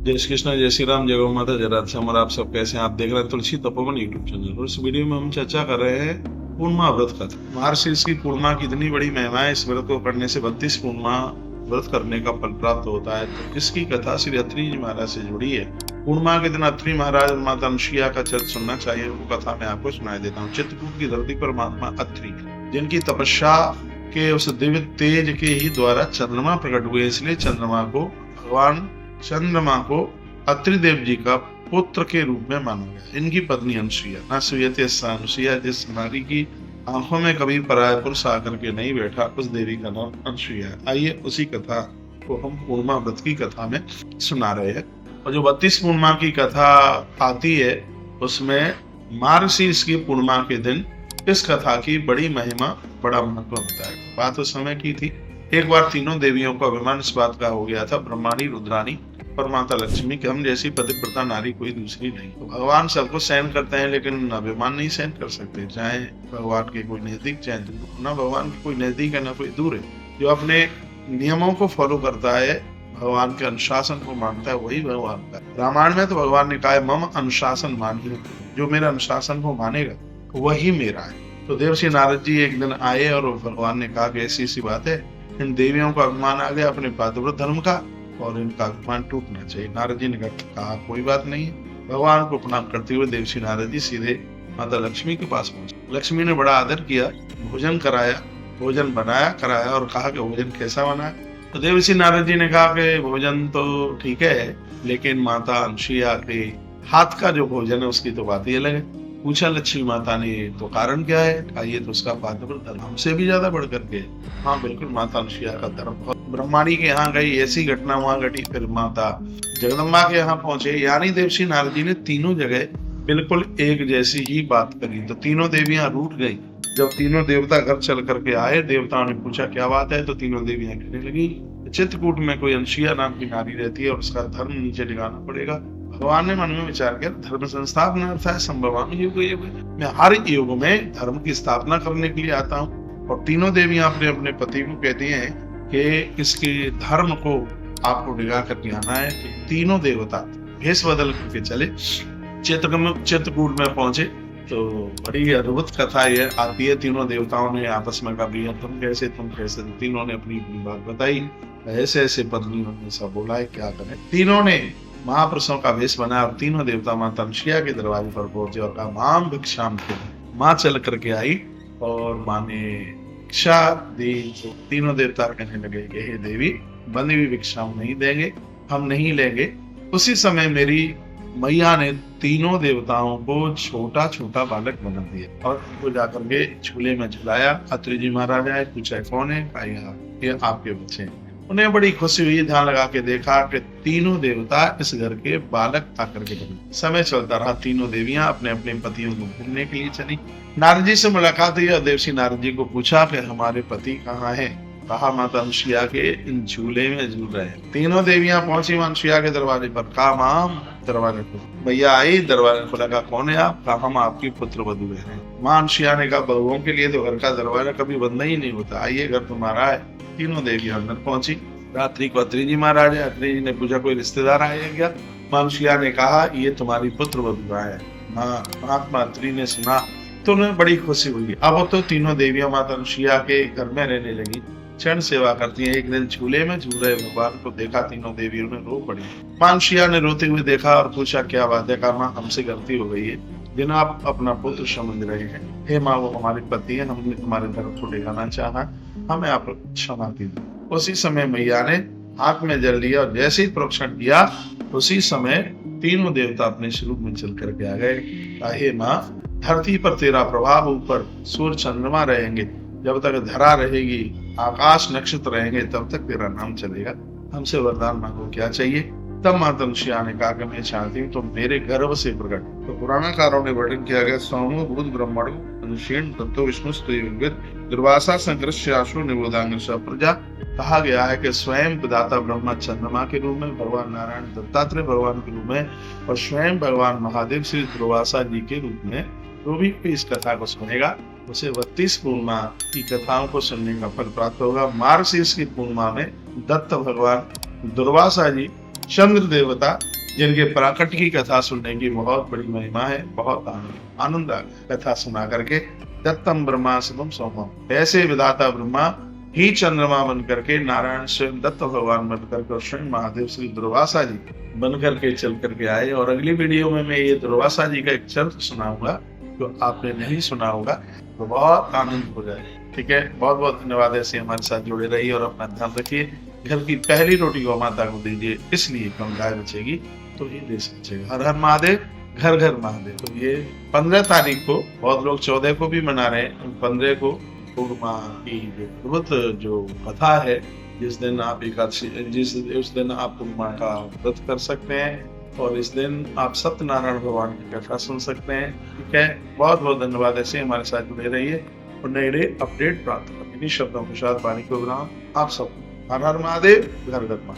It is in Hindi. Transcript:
जय श्री कृष्ण, जय श्री राम, जय गौ माता, जय राधे श्याम। और आप सब कैसे हैं? आप देख रहे हैं तुलसी तपोवन यूट्यूब चैनल। और इस वीडियो में हम चर्चा कर रहे हैं पूर्णिमा व्रत कथा। मार्गशीर्ष की पूर्णिमा की इतनी बड़ी महिमा है, इस व्रत को करने से 32 पूर्णिमा व्रत करने का फल प्राप्त होता है। तो इसकी कथा श्री अत्रि जी महाराज से जुड़ी है। पूर्णिमा के दिन अत्रि महाराज और माता अनुसुईया का चरित्र सुनना चाहिए। वो कथा मैं आपको सुनाई देता हूँ। चित्रकूट की धरती पर महात्मा अत्रि, जिनकी तपस्या के उस दिव्य तेज के ही द्वारा चंद्रमा प्रकट हुए, इसलिए भगवान चंद्रमा को अत्रि देव जी का पुत्र के रूप में माना गया। इनकी पत्नी अनुसुईया, न सुयते अनुसुईया, जिस नारी की आंखों में कभी पराया पुरुष आकर के नहीं बैठा, उस देवी का नाम अनुसुईया है। आइए उसी कथा को हम पूर्णिमा व्रत की कथा में सुना रहे हैं। और जो 32 पूर्णिमा की कथा आती है, उसमें मार्गशीर्ष की पूर्णिमा के दिन इस कथा की बड़ी महिमा, बड़ा महत्व होता है। बात उस समय की थी, एक बार तीनों देवियों का अभिमान इस बात का हो गया था, ब्रह्माणी, रुद्राणी और माता लक्ष्मी, कि हम जैसी पतिव्रता नारी कोई दूसरी नहीं। तो भगवान सबको सहन करते हैं, लेकिन अभिमान नहीं सहन कर सकते, चाहे भगवान के कोई नजदीक चाहे दूर। ना भगवान के कोई नजदीक है, ना कोई दूर है। जो अपने नियमों को फॉलो करता है, भगवान के अनुशासन को मानता है, वही भगवान का। रामायण में तो भगवान ने कहा है, मम अनुशासन मानिए, जो मेरा अनुशासन को मानेगा वही मेरा है। तो देवर्षि नारद जी एक दिन आए और भगवान ने कहा कि ऐसी ऐसी बात है, इन देवियों का अभिमान आ गया अपने पातिव्रत धर्म का, और इनका अभिमान टूटना चाहिए। नारद जी ने कहा कोई बात नहीं है। भगवान को प्रणाम करते हुए देवर्षि नारद जी सीधे माता लक्ष्मी के पास पहुंचे। लक्ष्मी ने बड़ा आदर किया, भोजन कराया, भोजन बनाया कराया, और कहा कि भोजन कैसा बना है। तो देवर्षि नारद जी ने कहा कि भोजन तो ठीक है, लेकिन माता अनुसुईया के हाथ का जो भोजन है उसकी तो बात ही अलग है। पूछा लक्ष्मी माता ने, तो कारण क्या है? कहा ये तो उसका पातिव्रत धर्म हमसे भी ज्यादा बढ़ करके। हाँ बिल्कुल, माता अनुसुईया का धर्म बहुत। ब्रह्माणी के यहाँ गई, ऐसी घटना वहां घटी। फिर माता जगदम्बा के यहाँ पहुंचे, यानी देवर्षि नारद जी ने तीनों जगह बिल्कुल एक जैसी ही बात करी। तो तीनों देवियां रूठ गई। जब तीनों देवता घर चल करके आए, देवताओं ने पूछा क्या बात है, तो तीनों देवियां कहने लगी, चित्रकूट में कोई अनुसुईया नाम की नारी रहती है और उसका धर्म नीचे दिखाना पड़ेगा। भगवान ने मन में विचार किया, धर्म संस्थापना अर्थ है संभवामि युग युग। मैं हर युग में धर्म की स्थापना करने के लिए आता हूँ। और तीनों देवियां अपने अपने पति को कहती हैं कि इसके धर्म को आपको डिगा करके आना है। तो तीनों देवता भेष बदल करके चले, चित्रकूट में पहुंचे। तो बड़ी अद्भुत कथा ये आती है। तीनों देवताओं ने आपस में कहा, तुम कैसे तुम कैसे। तीनों ने अपनी अपनी बात बताई। ऐसे ऐसे पत्नियों ने सब बोला है, क्या करें। तीनों ने महापुरुषों का वेश बनाया और तीनों देवता माता अनुसुईया के दरवाजे पर पहुंचे और कहा, माम भिक्षाम थे। माँ चल करके आई और माँ ने भिक्षा दी। तो तीनों देवता कहने लगे कि हे देवी, बंदी हुई भिक्षा हम नहीं देंगे, हम नहीं लेंगे। उसी समय मेरी मैया ने तीनों देवताओं को छोटा छोटा बालक बना दिया और उनको जाकर के झूले में झुलाया। अत्रि जी महाराज आए, पूछा कौन है? कहा ये आपके बच्चे हैं। उन्हें बड़ी खुशी हुई, ध्यान लगा के देखा कि तीनों देवता इस घर के बालक आकर के बने। समय चलता रहा, तीनों देवियां अपने अपने पतियों को ढूंढने के लिए चली। नारद जी से मुलाकात हुई और देवर्षि नारद जी को पूछा कि हमारे पति कहाँ हैं? कहा माता अनुसुईया के इन झूले में झूल रहे हैं। तीनों देवियां पहुंची अनुसुईया के दरवाजे पर। कहा माम, दरवाजा खोलो। भैया आई, दरवाजा खोला। कहा कौन है आप? कहा हम आपकी पुत्र वधू हैं। माँ अनुसुईया ने कहा, बहुओं के लिए तो घर का दरवाजा कभी बंद ही नहीं होता, आइए घर तुम्हारा है। तीनों देवियां अंदर पहुंची। रात्रि को अत्रि जी महाराज है। अत्रि जी ने पूछा कोई रिश्तेदार आए हैं क्या? माँ अनुसुईया ने कहा ये तुम्हारी पुत्र वधू है। महात्मा अत्रि ने सुना तो उन्हें बड़ी खुशी हुई। अब तो तीनों देवियां माता अनुसुईया के घर में रहने लगी, क्षण सेवा करती हैं। एक दिन झूले में झूल रहे भगवान को देखा, तीनों देवियों ने रो पड़ी। माँ अनुसुईया ने रोते हुए देखा और पूछा क्या बात है? कहा माँ हमसे गलती हो गई है, जिन्हें आप अपना पुत्र समझ रहे हैं। हे माँ, वो हमारे पति है, हमने तुम्हारे धर्म को डिगाना चाहा, हमें आप क्षमा कीजिए। उसी समय मैया ने हाथ में जल लिया और जैसे ही प्रोक्षण किया, उसी समय तीनों देवता अपने स्वरूप में चल करके आ गए। हे माँ, धरती पर तेरा प्रभाव ऊपर सूर्य चंद्रमा रहेंगे, जब तक धरा रहेगी, आकाश नक्षत्र रहेंगे, तब तक तेरा नाम चलेगा। हमसे वरदान मांगो, क्या चाहिए? तब माता अनुसुईया ने कहा कि मैं चाहती हूँ तो मेरे गर्भ से प्रकट। तो पुराणाकारों ने वर्णन किया गया, सोमो भूत ब्रह्मणो अनुशीर्ण तत्व विष्णु दुर्वासा संकृष्य आशु निबोधांग प्रजा। कहा गया है कि स्वयं दाता ब्रह्मा चंद्रमा के रूप में, भगवान नारायण दत्तात्रेय भगवान के रूप में, और स्वयं भगवान महादेव श्री दुर्वासा जी के रूप में। जो भी इस कथा को सुनेगा उसे 32 पूर्णिमा की कथाओं को सुनने का फल प्राप्त होगा। मार्गशीर्ष की पूर्णिमा में दत्त भगवान दुर्वासा जी चंद्र देवता जिनके प्राकट की कथा सुनने की बहुत बड़ी महिमा है, बहुत आनंद कथा सुना करके। दत्तम ब्रह्मा शिवम सोमम, ऐसे विधाता ब्रह्मा ही चंद्रमा बन करके, नारायण स्वयं दत्त भगवान बन करके, स्वयं महादेव श्री दुर्वासा जी बन करके चल करके आए। और अगली वीडियो में मैं ये दुर्वासा जी का एक चरित्र सुनाऊंगा जो आपने नहीं सुना होगा, तो बहुत आनंद हो जाए। ठीक है, बहुत बहुत धन्यवाद। ऐसे हमारे साथ जुड़े रहिए और अपना ध्यान रखिए। घर की पहली रोटी गौ माता को दीजिए, इसलिए कम गाय बचेगी तो ये देश बचेगा। हर हर महादेव, घर घर महादेव। तो ये 15 तारीख को, बहुत लोग 14 को भी मना रहे हैं, 15 को पूर्णिमा की जो कथा है, जिस दिन आप एकादशी, उस दिन आप पूर्णिमा का व्रत कर सकते हैं और इस दिन आप सत्यनारायण भगवान की कथा सुन सकते हैं। ठीक है, बहुत बहुत धन्यवाद। ऐसे हमारे साथ जुड़े रहिए और नए नए अपडेट प्राप्त करें। इन्हीं शब्दों के साथ वाणी को विराम। आप सब हर हर महादेव, घर घर महादेव।